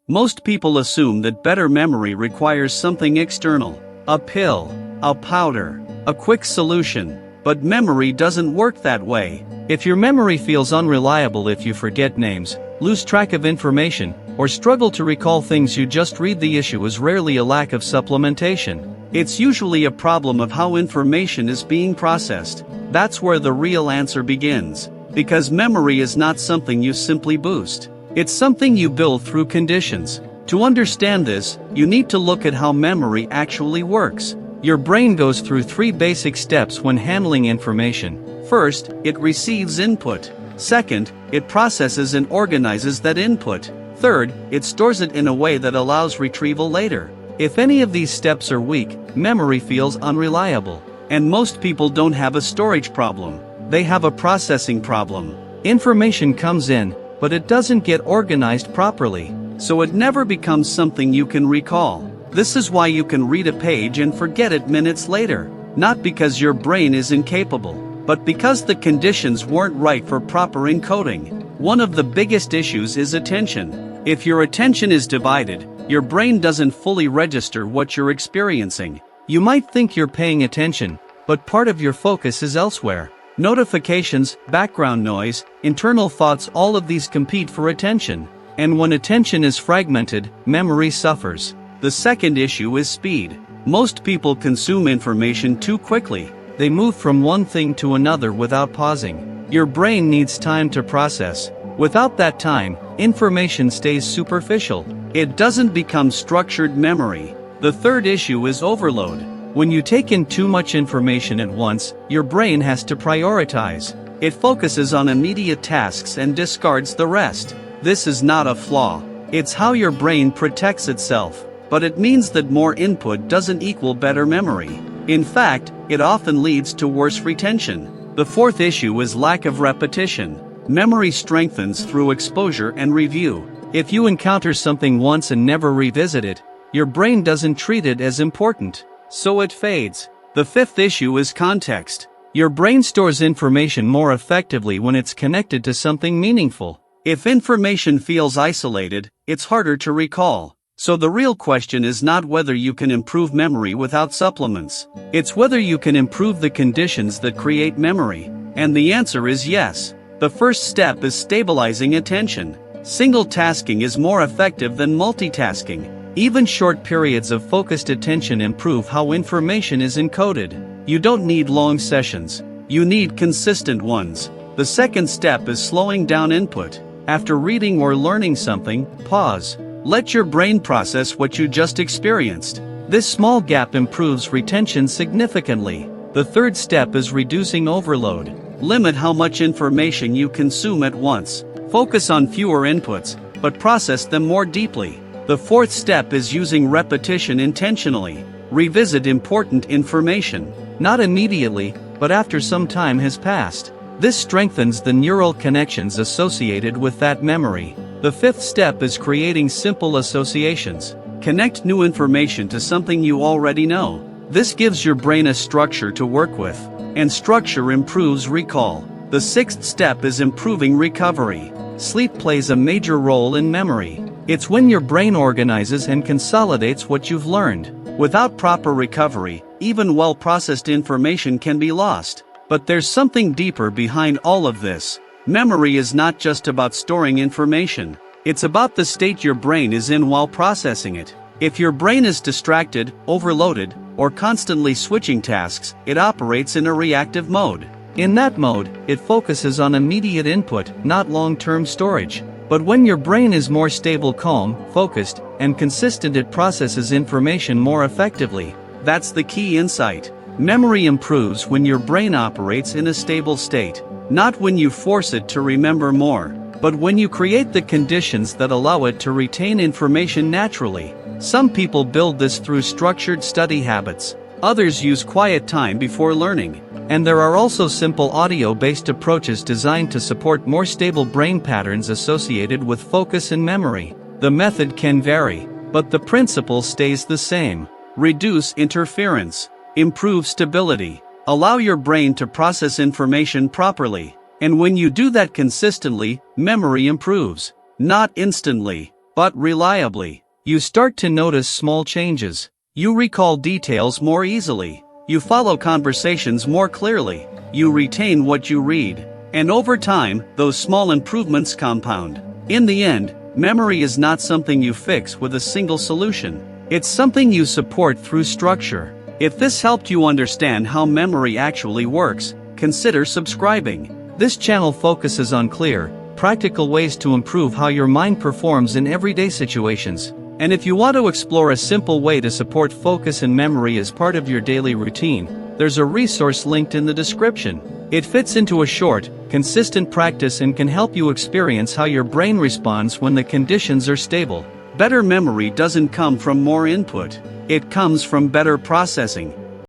Most people assume that better memory requires something external, a pill, a powder, a quick solution, but memory doesn't work that way. If your memory feels unreliable, if you forget names, lose track of information, or struggle to recall things you just read, the issue is rarely a lack of supplementation. It's usually a problem of how information is being processed. That's where the real answer begins. Because memory is not something you simply boost. It's something you build through conditions. To understand this, you need to look at how memory actually works. Your brain goes through 3 basic steps when handling information. First, it receives input. Second, it processes and organizes that input. Third, it stores it in a way that allows retrieval later. If any of these steps are weak, memory feels unreliable. And most people don't have a storage problem. They have a processing problem. Information comes in, but it doesn't get organized properly. So it never becomes something you can recall. This is why you can read a page and forget it minutes later. Not because your brain is incapable, but because the conditions weren't right for proper encoding. One of the biggest issues is attention. If your attention is divided, your brain doesn't fully register what you're experiencing. You might think you're paying attention, but part of your focus is elsewhere. Notifications, background noise, internal thoughts, all of these compete for attention. And when attention is fragmented, memory suffers. The second issue is speed. Most people consume information too quickly. They move from one thing to another without pausing. Your brain needs time to process. Without that time, information stays superficial. It doesn't become structured memory. The third issue is overload. When you take in too much information at once, your brain has to prioritize. It focuses on immediate tasks and discards the rest. This is not a flaw. It's how your brain protects itself. But it means that more input doesn't equal better memory. In fact, it often leads to worse retention. The fourth issue is lack of repetition. Memory strengthens through exposure and review. If you encounter something once and never revisit it, your brain doesn't treat it as important. So it fades. The fifth issue is context. Your brain stores information more effectively when it's connected to something meaningful. If information feels isolated, it's harder to recall. So the real question is not whether you can improve memory without supplements. It's whether you can improve the conditions that create memory. And the answer is yes. The first step is stabilizing attention. Single tasking is more effective than multitasking. Even short periods of focused attention improve how information is encoded. You don't need long sessions. You need consistent ones. The second step is slowing down input. After reading or learning something, pause. Let your brain process what you just experienced. This small gap improves retention significantly. The third step is reducing overload. Limit how much information you consume at once. Focus on fewer inputs, but process them more deeply. The fourth step is using repetition intentionally. Revisit important information. Not immediately, but after some time has passed. This strengthens the neural connections associated with that memory. The fifth step is creating simple associations. Connect new information to something you already know. This gives your brain a structure to work with, and structure improves recall. The sixth step is improving recovery. Sleep plays a major role in memory. It's when your brain organizes and consolidates what you've learned. Without proper recovery, even well-processed information can be lost. But there's something deeper behind all of this. Memory is not just about storing information. It's about the state your brain is in while processing it. If your brain is distracted, overloaded, or constantly switching tasks, it operates in a reactive mode. In that mode, it focuses on immediate input, not long-term storage. But when your brain is more stable, calm, focused, and consistent, it processes information more effectively. That's the key insight. Memory improves when your brain operates in a stable state. Not when you force it to remember more, but when you create the conditions that allow it to retain information naturally. Some people build this through structured study habits. Others use quiet time before learning. And there are also simple audio-based approaches designed to support more stable brain patterns associated with focus and memory. The method can vary, but the principle stays the same. Reduce interference. Improve stability. Allow your brain to process information properly. And when you do that consistently, memory improves. Not instantly, but reliably. You start to notice small changes. You recall details more easily. You follow conversations more clearly. You retain what you read. And over time, those small improvements compound. In the end, memory is not something you fix with a single solution. It's something you support through structure. If this helped you understand how memory actually works, consider subscribing. This channel focuses on clear, practical ways to improve how your mind performs in everyday situations. And if you want to explore a simple way to support focus and memory as part of your daily routine, there's a resource linked in the description. It fits into a short, consistent practice and can help you experience how your brain responds when the conditions are stable. Better memory doesn't come from more input. It comes from better processing.